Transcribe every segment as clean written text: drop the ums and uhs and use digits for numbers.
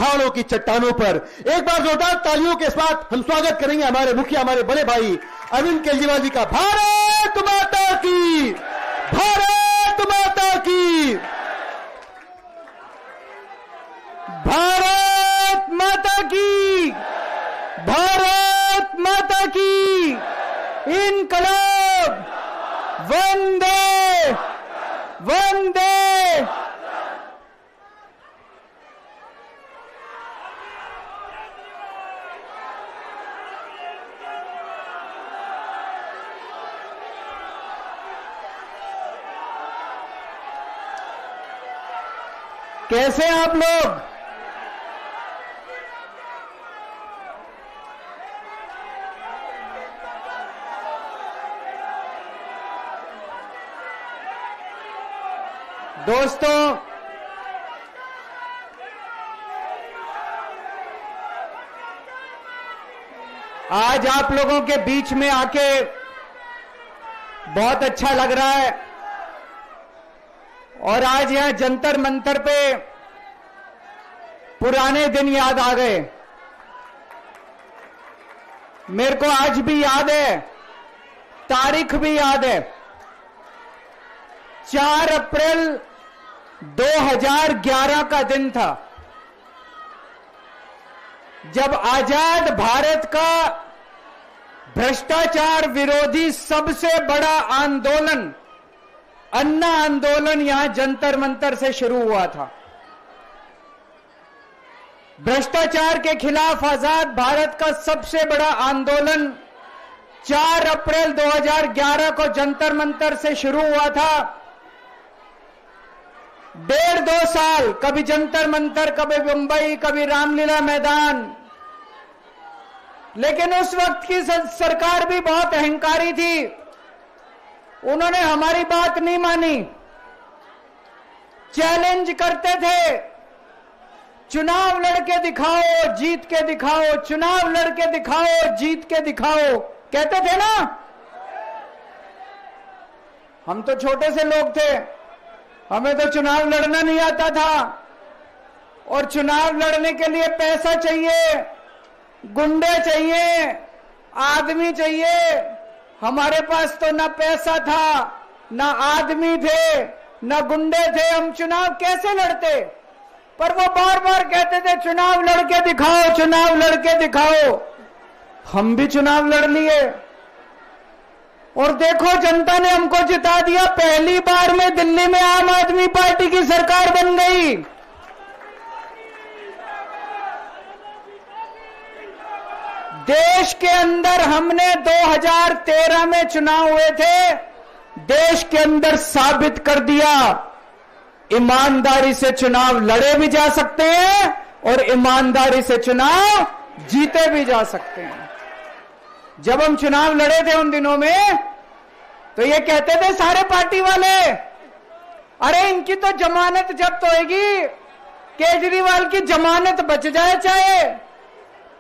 पहाड़ों की चट्टानों पर। एक बार जोरदार तालियों के साथ हम स्वागत करेंगे हमारे मुखिया, हमारे बड़े भाई अरविंद केजरीवाल जी का। भारत माता की, भारत माता की, भारत माता की, भारत माता की। इनकलाब, वंदे वंदे। कैसे हैं आप लोग? दोस्तों, आज आप लोगों के बीच में आके बहुत अच्छा लग रहा है। और आज यहां जंतर मंतर पे पुराने दिन याद आ गए। मेरे को आज भी याद है, तारीख भी याद है। 4 अप्रैल 2011 का दिन था, जब आजाद भारत का भ्रष्टाचार विरोधी सबसे बड़ा आंदोलन, अन्ना आंदोलन, यहां जंतर मंतर से शुरू हुआ था। भ्रष्टाचार के खिलाफ आजाद भारत का सबसे बड़ा आंदोलन 4 अप्रैल 2011 को जंतर मंतर से शुरू हुआ था। 1.5-2 साल, कभी जंतर मंतर, कभी मुंबई, कभी रामलीला मैदान। लेकिन उस वक्त की सरकार भी बहुत अहंकारी थी, उन्होंने हमारी बात नहीं मानी। चैलेंज करते थे, चुनाव लड़के दिखाओ, जीत के दिखाओ, चुनाव लड़के दिखाओ, जीत के दिखाओ, कहते थे ना। हम तो छोटे से लोग थे, हमें तो चुनाव लड़ना नहीं आता था। और चुनाव लड़ने के लिए पैसा चाहिए, गुंडे चाहिए, आदमी चाहिए। हमारे पास तो ना पैसा था, ना आदमी थे, ना गुंडे थे, हम चुनाव कैसे लड़ते? पर वो बार बार कहते थे चुनाव लड़के दिखाओ, चुनाव लड़के दिखाओ। हम भी चुनाव लड़ लिए और देखो जनता ने हमको जिता दिया। पहली बार में दिल्ली में आम आदमी पार्टी की सरकार बन गई। देश के अंदर हमने 2013 में चुनाव हुए थे, देश के अंदर साबित कर दिया ईमानदारी से चुनाव लड़े भी जा सकते हैं और ईमानदारी से चुनाव जीते भी जा सकते हैं। जब हम चुनाव लड़े थे उन दिनों में, तो ये कहते थे सारे पार्टी वाले, अरे इनकी तो जमानत जब्त होएगी, केजरीवाल की जमानत बच जाए चाहे।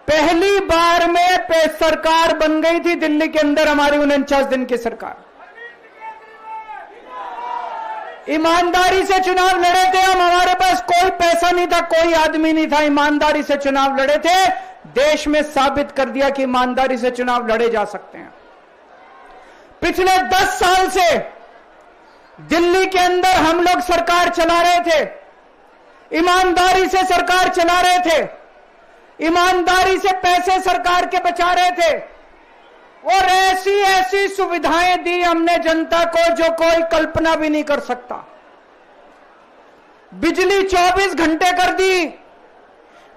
पहली बार में सरकार बन गई थी दिल्ली के अंदर हमारी 49 दिन की सरकार। ईमानदारी से चुनाव लड़े थे हम, हमारे पास कोई पैसा नहीं था, कोई आदमी नहीं था, ईमानदारी से चुनाव लड़े थे। देश में साबित कर दिया कि ईमानदारी से चुनाव लड़े जा सकते हैं। पिछले 10 साल से दिल्ली के अंदर हम लोग सरकार चला रहे थे, ईमानदारी से सरकार चला रहे थे, ईमानदारी से पैसे सरकार के बचा रहे थे और ऐसी ऐसी सुविधाएं दी हमने जनता को जो कोई कल्पना भी नहीं कर सकता। बिजली 24 घंटे कर दी,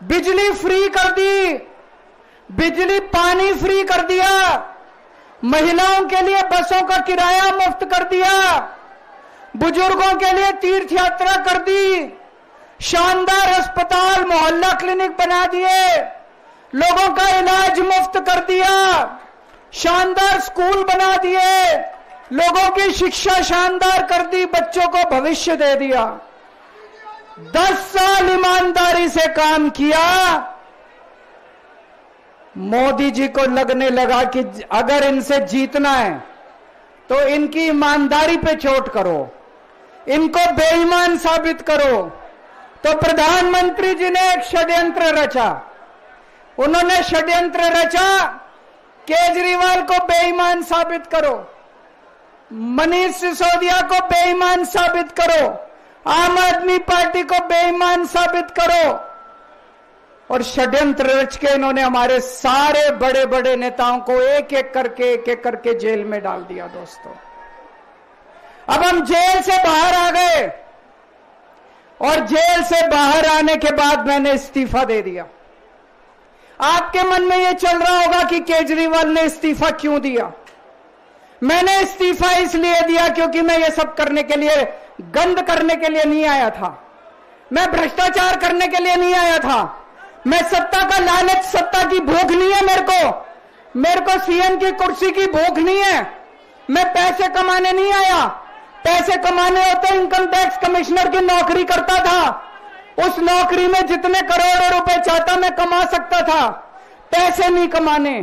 बिजली फ्री कर दी, बिजली पानी फ्री कर दिया, महिलाओं के लिए बसों का किराया मुफ्त कर दिया, बुजुर्गों के लिए तीर्थ यात्रा कर दी, शानदार अस्पताल मोहल्ला क्लिनिक बना दिए, लोगों का इलाज मुफ्त कर दिया, शानदार स्कूल बना दिए, लोगों की शिक्षा शानदार कर दी, बच्चों को भविष्य दे दिया। 10 साल ईमानदारी से काम किया। मोदी जी को लगने लगा कि अगर इनसे जीतना है तो इनकी ईमानदारी पे चोट करो, इनको बेईमान साबित करो। तो प्रधानमंत्री जी ने एक षड्यंत्र रचा। उन्होंने षड्यंत्र रचा, केजरीवाल को बेईमान साबित करो, मनीष सिसोदिया को बेईमान साबित करो, आम आदमी पार्टी को बेईमान साबित करो। और षड्यंत्र रच के इन्होंने हमारे सारे बड़े बड़े नेताओं को एक एक करके जेल में डाल दिया। दोस्तों, अब हम जेल से बाहर आ गए और जेल से बाहर आने के बाद मैंने इस्तीफा दे दिया। आपके मन में यह चल रहा होगा कि केजरीवाल ने इस्तीफा क्यों दिया। मैंने इस्तीफा इसलिए दिया क्योंकि मैं ये सब करने के लिए, गंद करने के लिए नहीं आया था। मैं भ्रष्टाचार करने के लिए नहीं आया था। मैं सत्ता का लालच, सत्ता की भूख नहीं है मेरे को सीएम की कुर्सी की भूख नहीं है। मैं पैसे कमाने नहीं आया। पैसे कमाने होते इनकम टैक्स कमिश्नर की नौकरी करता था। उस नौकरी में जितने करोड़ों रुपए चाहता मैं कमा सकता था। पैसे नहीं कमाने,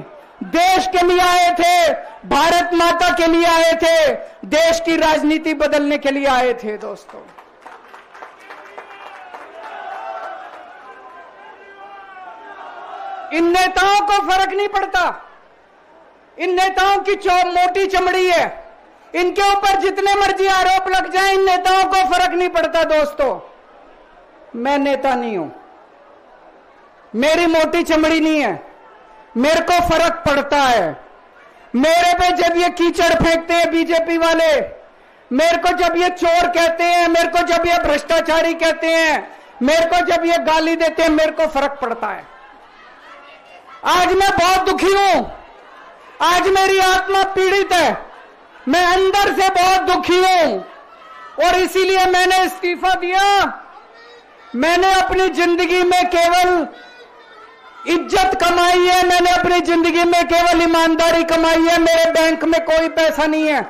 देश के लिए आए थे, भारत माता के लिए आए थे, देश की राजनीति बदलने के लिए आए थे। दोस्तों, इन नेताओं को फर्क नहीं पड़ता। इन नेताओं की मोटी चमड़ी है। इनके ऊपर जितने मर्जी आरोप लग जाए, इन नेताओं को फर्क नहीं पड़ता। दोस्तों, मैं नेता नहीं हूं, मेरी मोटी चमड़ी नहीं है, मेरे को फर्क पड़ता है। मेरे पे जब ये कीचड़ फेंकते हैं बीजेपी वाले, मेरे को जब ये चोर कहते हैं, मेरे को जब ये भ्रष्टाचारी कहते हैं, मेरे को जब ये गाली देते हैं, मेरे को फर्क पड़ता है। आज मैं बहुत दुखी हूं। आज मेरी आत्मा पीड़ित है। मैं अंदर से बहुत दुखी हूं और इसीलिए मैंने इस्तीफा दिया। मैंने अपनी जिंदगी में केवल इज्जत कमाई है। मैंने अपनी जिंदगी में केवल ईमानदारी कमाई है। मेरे बैंक में कोई पैसा नहीं है।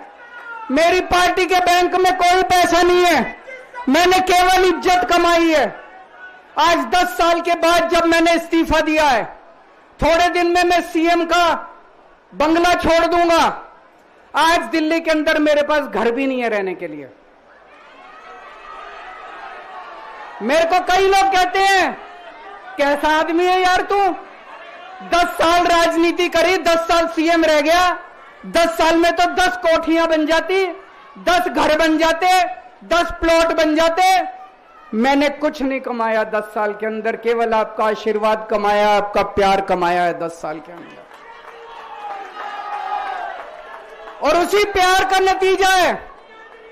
मेरी पार्टी के बैंक में कोई पैसा नहीं है। मैंने केवल इज्जत कमाई है। आज 10 साल के बाद जब मैंने इस्तीफा दिया है, थोड़े दिन में मैं सीएम का बंगला छोड़ दूंगा। आज दिल्ली के अंदर मेरे पास घर भी नहीं है रहने के लिए। मेरे को कई लोग कहते हैं, कैसा आदमी है यार तू, 10 साल राजनीति करी, 10 साल सीएम रह गया, 10 साल में तो 10 कोठियां बन जाती, 10 घर बन जाते, 10 प्लॉट बन जाते। मैंने कुछ नहीं कमाया 10 साल के अंदर, केवल आपका आशीर्वाद कमाया, आपका प्यार कमाया है 10 साल के अंदर। और उसी प्यार का नतीजा है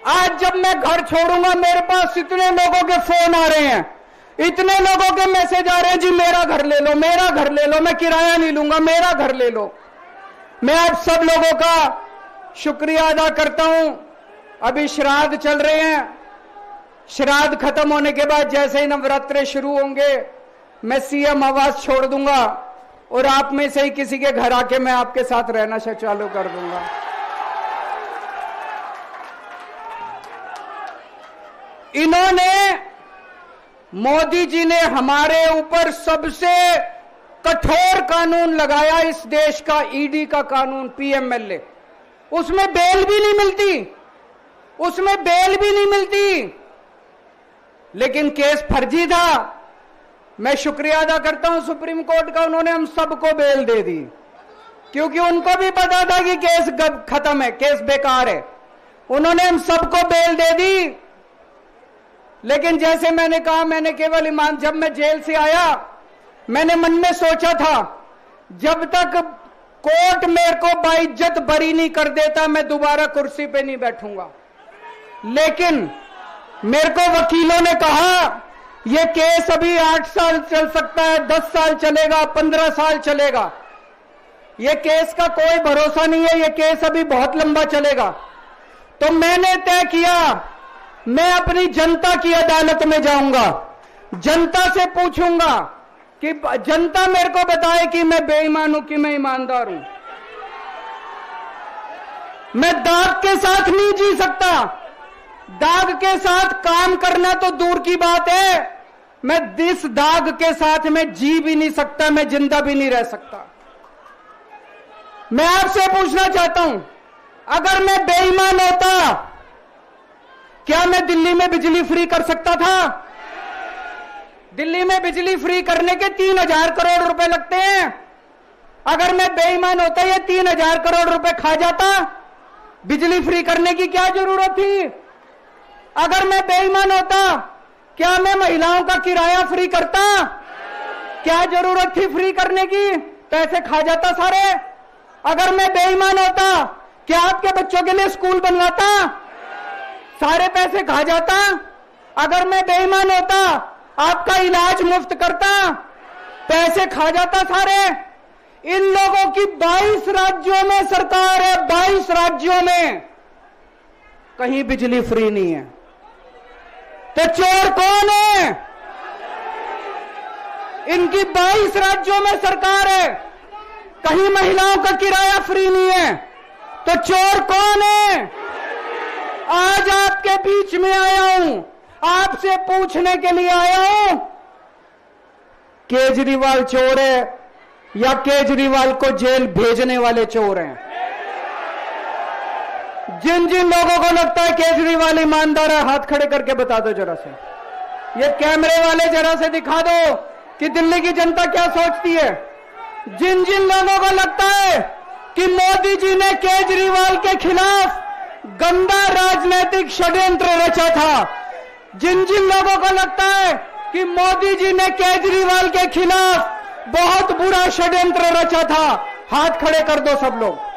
आज जब मैं घर छोड़ूंगा, मेरे पास इतने लोगों के फोन आ रहे हैं, इतने लोगों के मैसेज आ रहे हैं, जी मेरा घर ले लो, मेरा घर ले लो, मैं किराया नहीं लूंगा, मेरा घर ले लो। मैं आप सब लोगों का शुक्रिया अदा करता हूं। अभी श्राद्ध चल रहे हैं। श्राद्ध खत्म होने के बाद जैसे ही नवरात्रे शुरू होंगे, मैं सीएम आवास छोड़ दूंगा और आप में से ही किसी के घर आके मैं आपके साथ रहना चालू कर दूंगा। इन्होंने, मोदी जी ने हमारे ऊपर सबसे कठोर कानून लगाया, इस देश का ईडी का कानून, पीएमएलए। उसमें बेल भी नहीं मिलती, उसमें बेल भी नहीं मिलती, लेकिन केस फर्जी था। मैं शुक्रिया अदा करता हूं सुप्रीम कोर्ट का, उन्होंने हम सबको बेल दे दी, क्योंकि उनको भी पता था कि केस खत्म है, केस बेकार है। उन्होंने हम सबको बेल दे दी। लेकिन जैसे मैंने कहा, मैंने केवल ईमान, जब मैं जेल से आया, मैंने मन में सोचा था, जब तक कोर्ट मेरे को बाइज्जत बरी नहीं कर देता, मैं दोबारा कुर्सी पे नहीं बैठूंगा। लेकिन मेरे को वकीलों ने कहा, यह केस अभी 8 साल चल सकता है, 10 साल चलेगा, 15 साल चलेगा, यह केस का कोई भरोसा नहीं है, यह केस अभी बहुत लंबा चलेगा। तो मैंने तय किया, मैं अपनी जनता की अदालत में जाऊंगा, जनता से पूछूंगा कि जनता मेरे को बताए कि मैं बेईमान हूं कि मैं ईमानदार हूं। मैं दाग के साथ नहीं जी सकता। दाग के साथ काम करना तो दूर की बात है, मैं इस दाग के साथ में जी भी नहीं सकता, मैं जिंदा भी नहीं रह सकता। मैं आपसे पूछना चाहता हूं, अगर मैं बेईमान होता, क्या मैं दिल्ली में बिजली फ्री कर सकता था? दिल्ली में बिजली फ्री करने के 3,000 करोड़ रुपए लगते हैं। अगर मैं बेईमान होता ये 3,000 करोड़ रुपए खा जाता, बिजली फ्री करने की क्या जरूरत थी? अगर मैं बेईमान होता क्या मैं महिलाओं का किराया फ्री करता? क्या जरूरत थी फ्री करने की? पैसे खा जाता सारे। अगर मैं बेईमान होता क्या आपके बच्चों के लिए स्कूल बनवाता? सारे पैसे खा जाता। अगर मैं बेईमान होता आपका इलाज मुफ्त करता? पैसे खा जाता सारे। इन लोगों की 22 राज्यों में सरकार है, 22 राज्यों में कहीं बिजली फ्री नहीं है। तो चोर कौन है? इनकी 22 राज्यों में सरकार है, कहीं महिलाओं का किराया फ्री नहीं है। तो चोर कौन है? आज आपके बीच में आया हूं, आपसे पूछने के लिए आया हूं, केजरीवाल चोर है या केजरीवाल को जेल भेजने वाले चोर हैं? जिन जिन लोगों को लगता है केजरीवाल ईमानदार है, हाथ खड़े करके बता दो जरा से। ये कैमरे वाले जरा से दिखा दो कि दिल्ली की जनता क्या सोचती है। जिन जिन लोगों को लगता है कि मोदी जी ने केजरीवाल के खिलाफ गंदा राजनीतिक षड्यंत्र रचा था, जिन जिन लोगों को लगता है कि मोदी जी ने केजरीवाल के खिलाफ बहुत बुरा षड्यंत्र रचा था, हाथ खड़े कर दो सब लोग।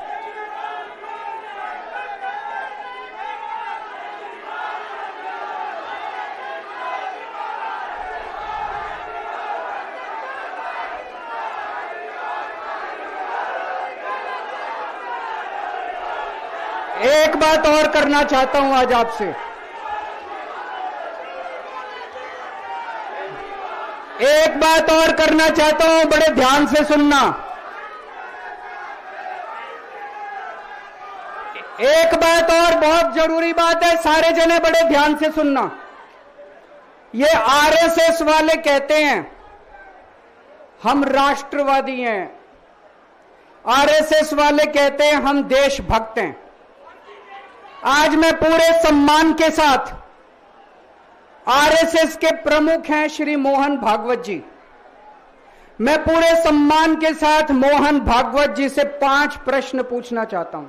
एक बात और करना चाहता हूं आज आपसे। एक बात और करना चाहता हूं, बड़े ध्यान से सुनना। एक बात और बहुत जरूरी बात है, सारे जने बड़े ध्यान से सुनना। ये आरएसएस वाले कहते हैं हम राष्ट्रवादी हैं, आरएसएस वाले कहते हैं हम देशभक्त हैं। आज मैं पूरे सम्मान के साथ, आरएसएस के प्रमुख हैं श्री मोहन भागवत जी, मैं पूरे सम्मान के साथ मोहन भागवत जी से 5 प्रश्न पूछना चाहता हूं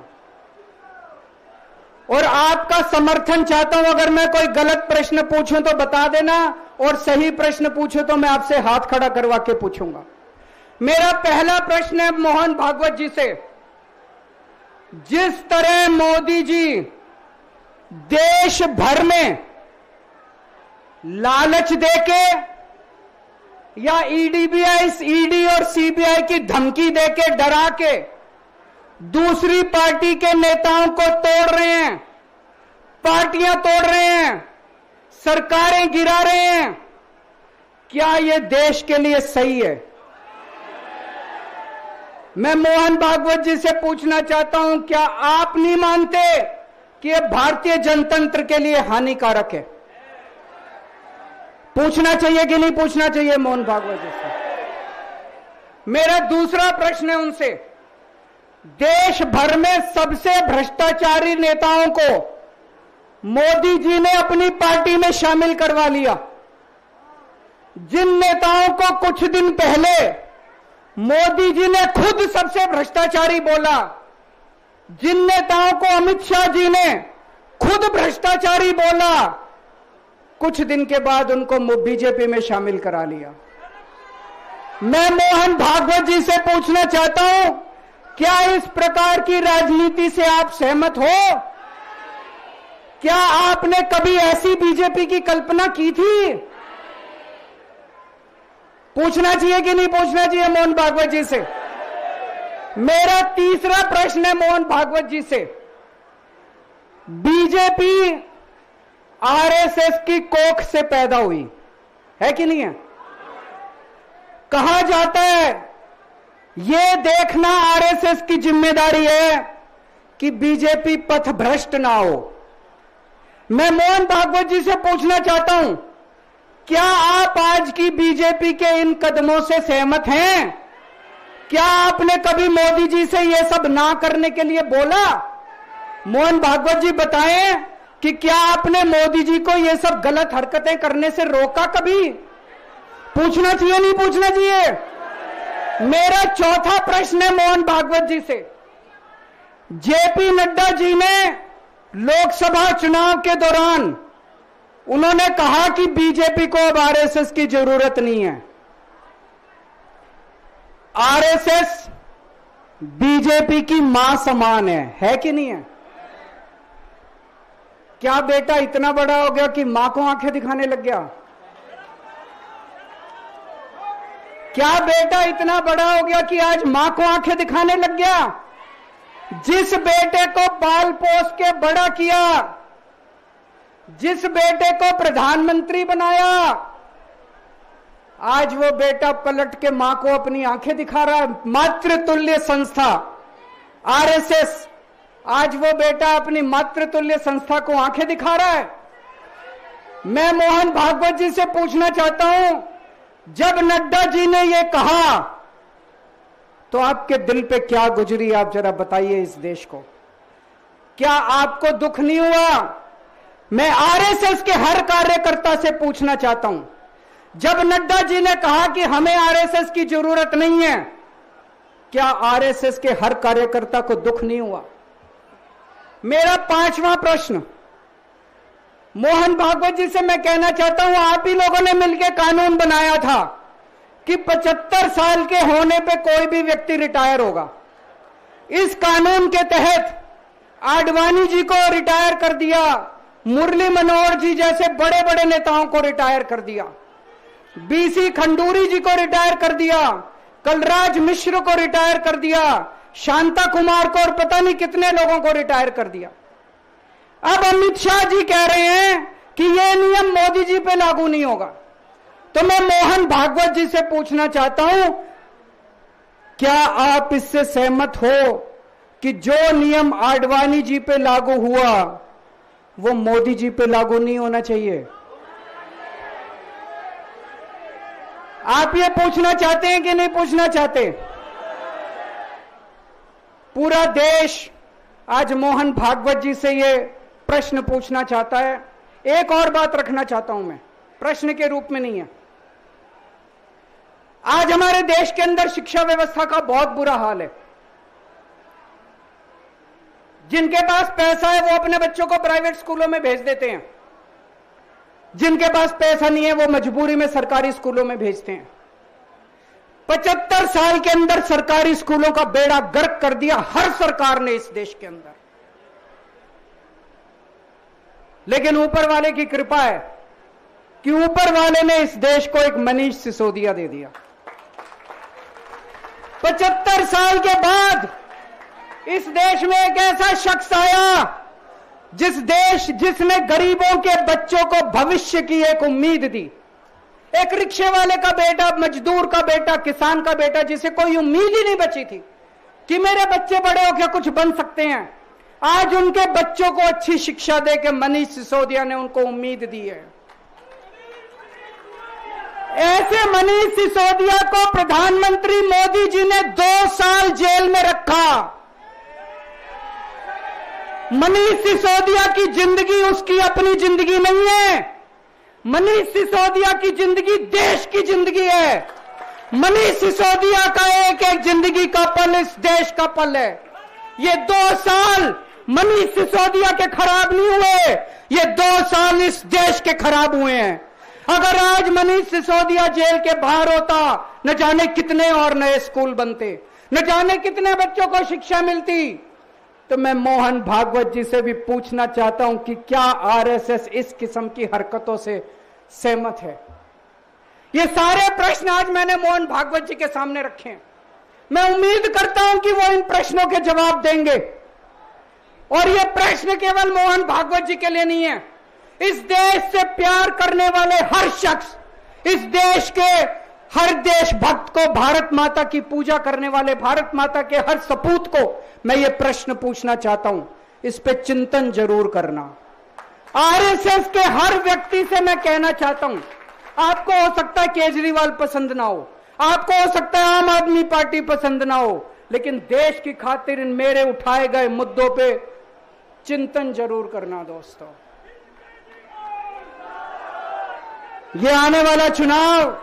और आपका समर्थन चाहता हूं। अगर मैं कोई गलत प्रश्न पूछूं तो बता देना, और सही प्रश्न पूछूं तो मैं आपसे हाथ खड़ा करवा के पूछूंगा। मेरा पहला प्रश्न है मोहन भागवत जी से। जिस तरह मोदी जी देश भर में लालच देके या ईडी और सीबीआई की धमकी देके, डरा के दूसरी पार्टी के नेताओं को तोड़ रहे हैं, पार्टियां तोड़ रहे हैं, सरकारें गिरा रहे हैं, क्या यह देश के लिए सही है? मैं मोहन भागवत जी से पूछना चाहता हूं, क्या आप नहीं मानते कि यह भारतीय जनतंत्र के लिए हानिकारक है? पूछना चाहिए कि नहीं पूछना चाहिए मोहन भागवत जी से? मेरा दूसरा प्रश्न है उनसे, देश भर में सबसे भ्रष्टाचारी नेताओं को मोदी जी ने अपनी पार्टी में शामिल करवा लिया। जिन नेताओं को कुछ दिन पहले मोदी जी ने खुद सबसे भ्रष्टाचारी बोला, जिन नेताओं को अमित शाह जी ने खुद भ्रष्टाचारी बोला, कुछ दिन के बाद उनको बीजेपी में शामिल करा लिया। मैं मोहन भागवत जी से पूछना चाहता हूं, क्या इस प्रकार की राजनीति से आप सहमत हो? क्या आपने कभी ऐसी बीजेपी की कल्पना की थी? पूछना चाहिए कि नहीं पूछना चाहिए मोहन भागवत जी से? मेरा तीसरा प्रश्न है मोहन भागवत जी से, बीजेपी आरएसएस की कोख से पैदा हुई है कि नहीं है? कहा जाता है यह देखना आरएसएस की जिम्मेदारी है कि बीजेपी पथभ्रष्ट ना हो। मैं मोहन भागवत जी से पूछना चाहता हूं, क्या आप आज की बीजेपी के इन कदमों से सहमत हैं? क्या आपने कभी मोदी जी से यह सब ना करने के लिए बोला? मोहन भागवत जी बताएं कि क्या आपने मोदी जी को यह सब गलत हरकतें करने से रोका कभी? पूछना चाहिए नहीं पूछना चाहिए? मेरा चौथा प्रश्न है मोहन भागवत जी से। जेपी नड्डा जी ने लोकसभा चुनाव के दौरान उन्होंने कहा कि बीजेपी को अब आरएसएस की जरूरत नहीं है। आरएसएस बीजेपी की मां समान है कि नहीं है? क्या बेटा इतना बड़ा हो गया कि मां को आंखें दिखाने लग गया? क्या बेटा इतना बड़ा हो गया कि आज मां को आंखें दिखाने लग गया? जिस बेटे को पाल पोस के बड़ा किया, जिस बेटे को प्रधानमंत्री बनाया, आज वो बेटा पलट के मां को अपनी आंखें दिखा रहा है। मातृतुल्य संस्था आरएसएस, आज वो बेटा अपनी मातृतुल्य संस्था को आंखें दिखा रहा है। मैं मोहन भागवत जी से पूछना चाहता हूं, जब नड्डा जी ने ये कहा तो आपके दिल पे क्या गुजरी, आप जरा बताइए इस देश को। क्या आपको दुख नहीं हुआ? मैं आरएसएस के हर कार्यकर्ता से पूछना चाहता हूं, जब नड्डा जी ने कहा कि हमें आरएसएस की जरूरत नहीं है, क्या आरएसएस के हर कार्यकर्ता को दुख नहीं हुआ? मेरा पांचवां प्रश्न मोहन भागवत जी से मैं कहना चाहता हूं, आप ही लोगों ने मिलकर कानून बनाया था कि 75 साल के होने पे कोई भी व्यक्ति रिटायर होगा। इस कानून के तहत आडवाणी जी को रिटायर कर दिया, मुरली मनोहर जी जैसे बड़े बड़े नेताओं को रिटायर कर दिया, बीसी खंडूरी जी को रिटायर कर दिया, कलराज मिश्र को रिटायर कर दिया, शांता कुमार को और पता नहीं कितने लोगों को रिटायर कर दिया। अब अमित शाह जी कह रहे हैं कि यह नियम मोदी जी पे लागू नहीं होगा। तो मैं मोहन भागवत जी से पूछना चाहता हूं, क्या आप इससे सहमत हो कि जो नियम आडवाणी जी पे लागू हुआ वो मोदी जी पे लागू नहीं होना चाहिए? आप ये पूछना चाहते हैं कि नहीं पूछना चाहते? पूरा देश आज मोहन भागवत जी से ये प्रश्न पूछना चाहता है। एक और बात रखना चाहता हूं मैं, प्रश्न के रूप में नहीं है। आज हमारे देश के अंदर शिक्षा व्यवस्था का बहुत बुरा हाल है। जिनके पास पैसा है वो अपने बच्चों को प्राइवेट स्कूलों में भेज देते हैं, जिनके पास पैसा नहीं है वो मजबूरी में सरकारी स्कूलों में भेजते हैं। 75 साल के अंदर सरकारी स्कूलों का बेड़ा गर्क कर दिया हर सरकार ने इस देश के अंदर। लेकिन ऊपर वाले की कृपा है कि ऊपर वाले ने इस देश को एक मनीष सिसोदिया दे दिया। 75 साल के बाद इस देश में एक ऐसा शख्स आया जिसने गरीबों के बच्चों को भविष्य की एक उम्मीद दी। एक रिक्शे वाले का बेटा, मजदूर का बेटा, किसान का बेटा, जिसे कोई उम्मीद ही नहीं बची थी कि मेरे बच्चे बड़े होकर कुछ बन सकते हैं, आज उनके बच्चों को अच्छी शिक्षा देकर मनीष सिसोदिया ने उनको उम्मीद दी है। ऐसे मनीष सिसोदिया को प्रधानमंत्री मोदी जी ने 2 साल जेल में रखा। मनीष सिसोदिया की जिंदगी उसकी अपनी जिंदगी नहीं है। मनीष सिसोदिया की जिंदगी देश की जिंदगी है। मनीष सिसोदिया का एक एक जिंदगी का पल इस देश का पल है। ये 2 साल मनीष सिसोदिया के खराब नहीं हुए, ये 2 साल इस देश के खराब हुए हैं। अगर आज मनीष सिसोदिया जेल के बाहर होता, न जाने कितने और नए स्कूल बनते, न जाने कितने बच्चों को शिक्षा मिलती। तो मैं मोहन भागवत जी से भी पूछना चाहता हूं कि क्या आरएसएस इस किस्म की हरकतों से सहमत है? ये सारे प्रश्न आज मैंने मोहन भागवत जी के सामने रखे हैं। मैं उम्मीद करता हूं कि वो इन प्रश्नों के जवाब देंगे। और ये प्रश्न केवल मोहन भागवत जी के लिए नहीं है। इस देश से प्यार करने वाले हर शख्स, इस देश के हर देशभक्त को, भारत माता की पूजा करने वाले भारत माता के हर सपूत को मैं ये प्रश्न पूछना चाहता हूं, इस पे चिंतन जरूर करना। आरएसएस के हर व्यक्ति से मैं कहना चाहता हूं, आपको हो सकता है केजरीवाल पसंद ना हो, आपको हो सकता है आम आदमी पार्टी पसंद ना हो, लेकिन देश की खातिर इन मेरे उठाए गए मुद्दों पे चिंतन जरूर करना दोस्तों। ये आने वाला चुनाव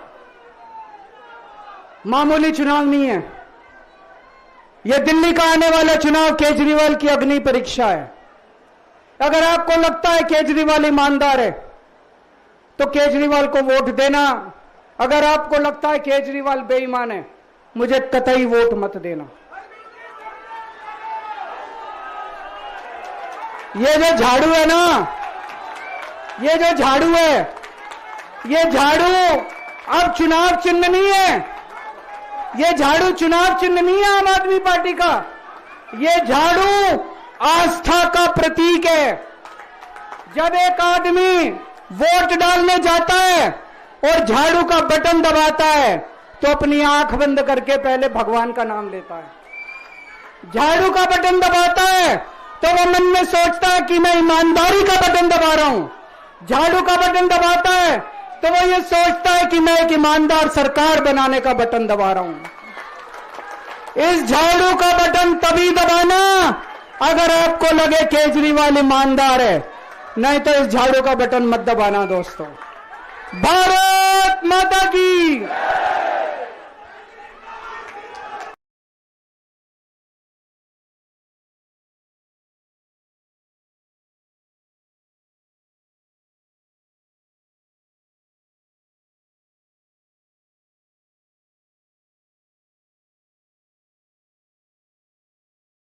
मामूली चुनाव नहीं है। यह दिल्ली का आने वाला चुनाव केजरीवाल की अग्नि परीक्षा है। अगर आपको लगता है केजरीवाल ईमानदार है तो केजरीवाल को वोट देना। अगर आपको लगता है केजरीवाल बेईमान है, मुझे कतई वोट मत देना। ये जो झाड़ू है ना, ये जो झाड़ू है, ये झाड़ू अब चुनाव चिन्ह नहीं है। ये झाड़ू चुनाव चिन्ह नहीं है आम आदमी पार्टी का। ये झाड़ू आस्था का प्रतीक है। जब एक आदमी वोट डालने जाता है और झाड़ू का बटन दबाता है तो अपनी आंख बंद करके पहले भगवान का नाम लेता है। झाड़ू का बटन दबाता है तो वो मन में सोचता है कि मैं ईमानदारी का बटन दबा रहा हूं। झाड़ू का बटन दबाता है तो वो ये सोचता है कि मैं एक ईमानदार सरकार बनाने का बटन दबा रहा हूं। इस झाड़ू का बटन तभी दबाना अगर आपको लगे केजरीवाल ईमानदार है, नहीं तो इस झाड़ू का बटन मत दबाना दोस्तों। भारत माता की।